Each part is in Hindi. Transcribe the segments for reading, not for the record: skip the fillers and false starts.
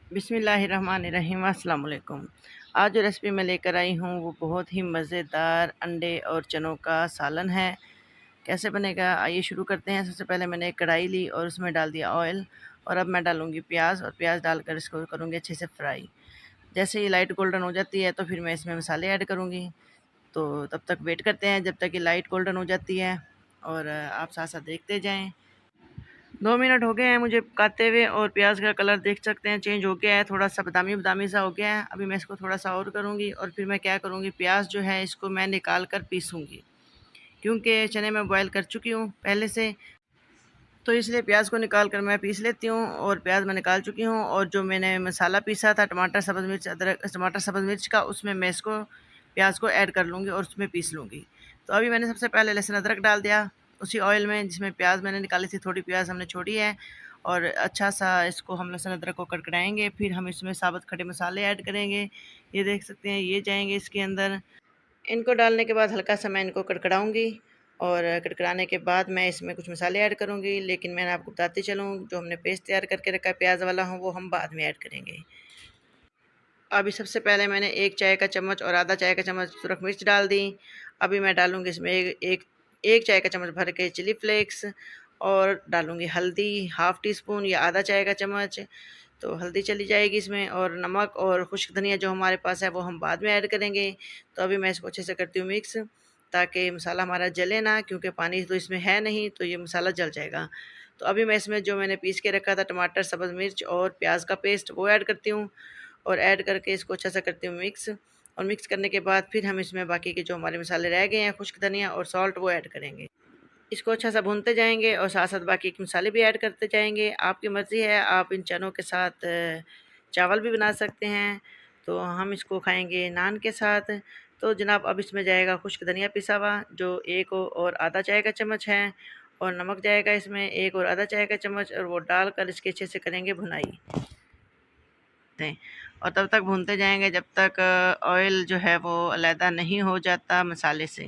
बिस्मिल्लाहिर्रहमानिर्रहीम अस्सलाम वालेकुम। आज जो रेसिपी मैं लेकर आई हूँ वो बहुत ही मज़ेदार अंडे और चनों का सालन है। कैसे बनेगा आइए शुरू करते हैं। सबसे पहले मैंने एक कढ़ाई ली और उसमें डाल दिया ऑयल और अब मैं डालूँगी प्याज और प्याज डालकर इसको करूँगी अच्छे से फ्राई। जैसे ये लाइट गोल्डन हो जाती है तो फिर मैं इसमें मसाले ऐड करूँगी। तो तब तक वेट करते हैं जब तक ये लाइट गोल्डन हो जाती है और आप साथ-साथ देखते जाएँ। 2 मिनट हो गए हैं मुझे पकाते हुए और प्याज का कलर देख सकते हैं चेंज हो गया है, थोड़ा-सा बादामी-बादामी सा हो गया है। अभी मैं इसको थोड़ा-सा और करूँगी और फिर मैं क्या करूँगी, प्याज जो है इसको मैं निकाल कर पीसूँगी। क्योंकि चने मैं बॉयल कर चुकी हूँ पहले से, तो इसलिए प्याज को निकाल कर मैं पीस लेती हूँ और प्याज मैं निकाल चुकी हूँ। और जो मैंने मसाला पीसा था टमाटर, सब्ज़ मिर्च, अदरक, टमाटर, सब्ज़ मिर्च का, उसमें मैं इसको प्याज को ऐड कर लूँगी और उसमें पीस लूँगी। तो अभी मैंने सबसे पहले लहसुन अदरक डाल दिया उसी ऑयल में जिसमें प्याज मैंने निकाली थी, थोड़ी प्याज हमने छोड़ी है और अच्छा सा इसको हम लहसुन अदरक को कड़कड़ाएँगे। फिर हम इसमें साबुत खड़े मसाले ऐड करेंगे। ये देख सकते हैं ये जाएँगे इसके अंदर। इनको डालने के बाद हल्का-सा मैं इनको कड़कड़ाऊँगी और कड़कड़ाने के बाद मैं इसमें कुछ मसाले ऐड करूँगी, लेकिन मैं आपको बताती चलूँ जो हमने पेस्ट तैयार करके रखा है प्याज़ वाला वो हम बाद में ऐड करेंगे। अभी सबसे पहले मैंने 1 चाय का चम्मच और आधा चाय का चम्मच सुरख मिर्च डाल दी। अभी मैं डालूँगी इसमें एक चाय का चम्मच भर के चिली फ्लेक्स और डालूँगी हल्दी हाफ़ टी स्पून या आधा चाय का चम्मच। तो हल्दी चली जाएगी इसमें और नमक और खुश्क धनिया जो हमारे पास है वो हम बाद में ऐड करेंगे। तो अभी मैं इसको अच्छे से करती हूँ मिक्स, ताकि मसाला हमारा जले ना, क्योंकि पानी तो इसमें है नहीं तो ये मसाला जल जाएगा। तो अभी मैं इसमें जो मैंने पीस के रखा था टमाटर, सब्ज़ मिर्च और प्याज का पेस्ट वो ऐड करती हूँ और ऐड करके इसको अच्छा सा करती हूँ मिक्स। और मिक्स करने के बाद फिर हम इसमें बाकी के जो हमारे मसाले रह गए हैं, खुश्क धनिया और सॉल्ट वो ऐड करेंगे। इसको अच्छा सा भूनते जाएँगे और साथ-साथ बाकी के मसाले भी ऐड करते जाएँगे। आपकी मर्ज़ी है, आप इन चनों के साथ चावल भी बना सकते हैं, तो हम इसको खाएँगे नान के साथ। तो जनाब अब इसमें जाएगा खुश्क धनिया पिसा हुआ जो 1 और आधा चाय का चम्मच है और नमक जाएगा इसमें 1 और आधा चाय का चम्मच और वो डालकर इसकी अच्छे से करेंगे भुनाई। हैं और तब तक भूनते जाएँगे जब तक ऑयल जो है वो अलहदा नहीं हो जाता मसाले से।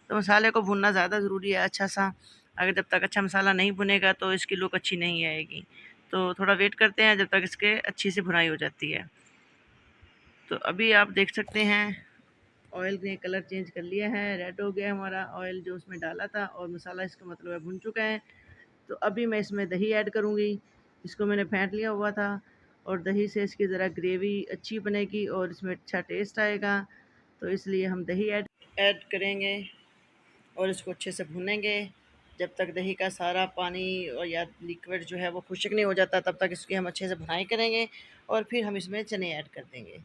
तो मसाले को भूनना ज़्यादा ज़रूरी है अच्छा-सा। अगर जब तक अच्छा मसाला नहीं भुनेगा तो इसकी लुक अच्छी नहीं आएगी। तो थोड़ा वेट करते हैं जब तक इसके अच्छी सी भुनाई हो जाती है। तो अभी आप देख सकते हैं ऑयल ने कलर चेंज कर लिया है, रेड हो गया हमारा ऑयल जो उसमें डाला था और मसाला इसका मतलब है भुन चुका है। तो अभी मैं इसमें दही ऐड करूँगी, इसको मैंने फेंट लिया हुआ था और दही से इसकी ज़रा ग्रेवी अच्छी बनेगी और इसमें अच्छा टेस्ट आएगा। तो इसलिए हम दही ऐड ऐड करेंगे और इसको अच्छे से भूनेंगे जब तक दही का सारा पानी और या लिक्विड जो है वो खुश्क नहीं हो जाता, तब तक इसकी हम अच्छे से भुनाई करेंगे और फिर हम इसमें चने ऐड कर देंगे।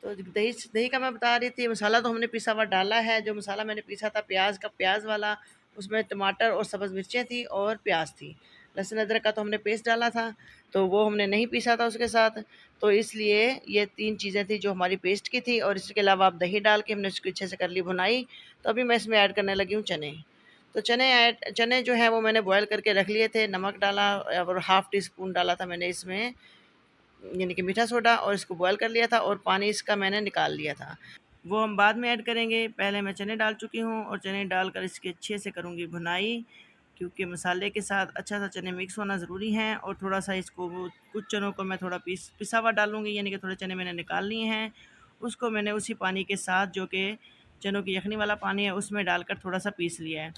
तो दही दही का मैं बता रही थी, मसाला तो हमने पिसा हुआ डाला है। जो मसाला मैंने पीसा था प्याज का, प्याज वाला, उसमें टमाटर और सब्ज़ मिर्चें थी और प्याज थी। लहसुन अदरक का तो हमने पेस्ट डाला था, तो वो हमने नहीं पीसा था उसके साथ। तो इसलिए ये 3 चीज़ें थी जो हमारी पेस्ट की थी और इसके अलावा आप दही डाल के हमने इसको अच्छे से कर ली भुनाई। तो अभी मैं इसमें ऐड करने लगी हूँ चने। तो चने जो हैं वो मैंने बॉयल करके रख लिए थे, नमक डाला और हाफ़ टी स्पून डाला था मैंने इसमें यानी कि मीठा सोडा और इसको बॉयल कर लिया था और पानी इसका मैंने निकाल लिया था। वो हम बाद में ऐड करेंगे। पहले मैं चने डाल चुकी हूँ और चने डालकर इसकी अच्छे से करूँगी भुनाई, क्योंकि मसाले के साथ अच्छा सा चने मिक्स होना ज़रूरी हैं। और थोड़ा-सा इसको वो कुछ चनों को मैं थोड़ा पिसा हुआ डालूँगी, यानी कि थोड़े चने मैंने निकाल लिए हैं। उसको मैंने उसी पानी के साथ जो कि चनों की यखनी वाला पानी है उसमें डालकर थोड़ा-सा पीस लिया है।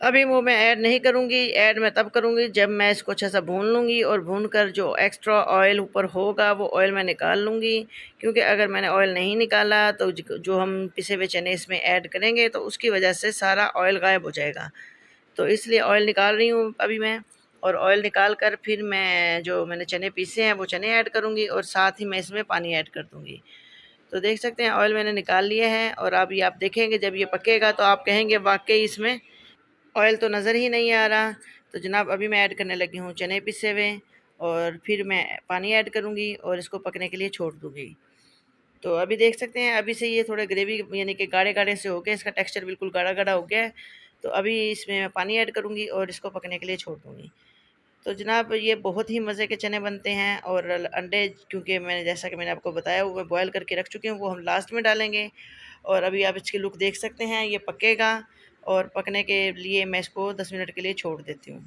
अभी वो मैं ऐड नहीं करूँगी, ऐड मैं तब करूँगी जब मैं इसको अच्छा सा भून लूँगी और भून कर जो एक्स्ट्रा ऑयल ऊपर होगा वो ऑयल मैं निकाल लूँगी। क्योंकि अगर मैंने ऑयल नहीं निकाला तो जो हम पिसे हुए चने इसमें ऐड करेंगे तो उसकी वजह से सारा ऑयल गायब हो जाएगा। तो इसलिए ऑयल निकाल रही हूँ अभी मैं। और ऑयल निकाल कर फिर मैं जो मैंने चने पीसे हैं वो चने ऐड करूँगी और साथ ही मैं इसमें पानी ऐड कर दूँगी। तो देख सकते हैं ऑयल मैंने निकाल लिया है और अब ये आप देखेंगे जब ये पकेगा तो आप कहेंगे वाक़ई इसमें ऑयल तो नज़र ही नहीं आ रहा। तो जनाब अभी मैं ऐड करने लगी हूँ चने पिसे हुए और फिर मैं पानी ऐड करूँगी और इसको पकने के लिए छोड़ दूँगी। तो अभी देख सकते हैं अभी से ये थोड़े ग्रेवी यानी कि गाढ़े-गाढ़े से हो गए, इसका टेक्सचर बिल्कुल गाढ़ा-गाढ़ा हो गया है। तो अभी इसमें मैं पानी ऐड करूँगी और इसको पकने के लिए छोड़ दूँगी। तो जनाब ये बहुत ही मज़े के चने बनते हैं और अंडे, क्योंकि मैंने जैसा कि मैंने आपको बताया वो मैं बॉयल करके रख चुकी हूँ, वो हम लास्ट में डालेंगे। और अभी आप इसकी लुक देख सकते हैं, ये पकेगा और पकने के लिए मैं इसको 10 मिनट के लिए छोड़ देती हूँ।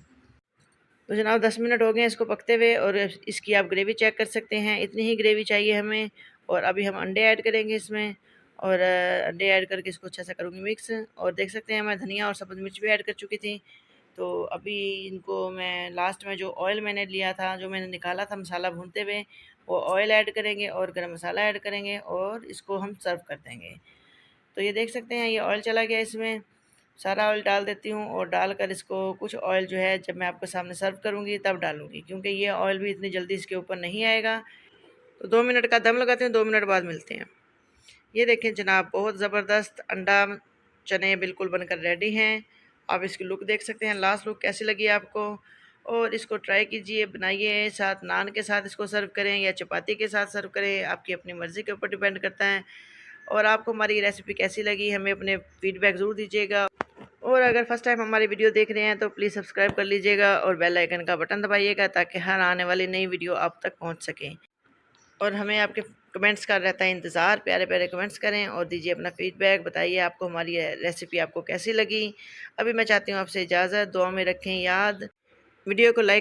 तो जनाब 10 मिनट हो गए हैं इसको पकते हुए, और इसकी आप ग्रेवी चेक कर सकते हैं, इतनी ही ग्रेवी चाहिए हमें। और अभी हम अंडे ऐड करेंगे इसमें, और अंडे ऐड करके इसको अच्छा सा करूँगी मिक्स। और देख सकते हैं मैं धनिया और सब्ज़ मिर्च भी ऐड कर चुकी थी। तो अभी इनको मैं लास्ट में जो ऑयल मैंने लिया था, जो मैंने निकाला था मसाला भूनते हुए, वो ऑयल ऐड करेंगे और गरम मसाला ऐड करेंगे और इसको हम सर्व कर देंगे। तो ये देख सकते हैं ये ऑयल चला गया इसमें, सारा ऑयल डाल देती हूँ, और डालकर इसको कुछ ऑयल जो है जब मैं आपके सामने सर्व करूँगी तब डालूँगी, क्योंकि ये ऑयल भी इतनी जल्दी इसके ऊपर नहीं आएगा। तो 2 मिनट का दम लगाते हैं, 2 मिनट बाद मिलते हैं। ये देखें जनाब, बहुत ज़बरदस्त अंडा चने बिल्कुल बनकर रेडी हैं। आप इसकी लुक देख सकते हैं, लास्ट लुक कैसी लगी आपको। और इसको ट्राई कीजिए, बनाइए, साथ नान के साथ इसको सर्व करें या चपाती के साथ सर्व करें, आपकी अपनी मर्ज़ी के ऊपर डिपेंड करता है। और आपको हमारी रेसिपी कैसी लगी हमें अपने फीडबैक ज़रूर दीजिएगा। और अगर फर्स्ट टाइम हमारी वीडियो देख रहे हैं तो प्लीज़ सब्सक्राइब कर लीजिएगा और बेल आइकन का बटन दबाइएगा, ताकि हर आने वाली नई वीडियो आप तक पहुंच सके। और हमें आपके कमेंट्स का रहता है इंतज़ार, प्यारे प्यारे कमेंट्स करें और दीजिए अपना फ़ीडबैक, बताइए आपको हमारी रेसिपी आपको कैसी लगी। अभी मैं चाहती हूँ आपसे इजाज़त, दुआ में रखें याद, वीडियो को लाइक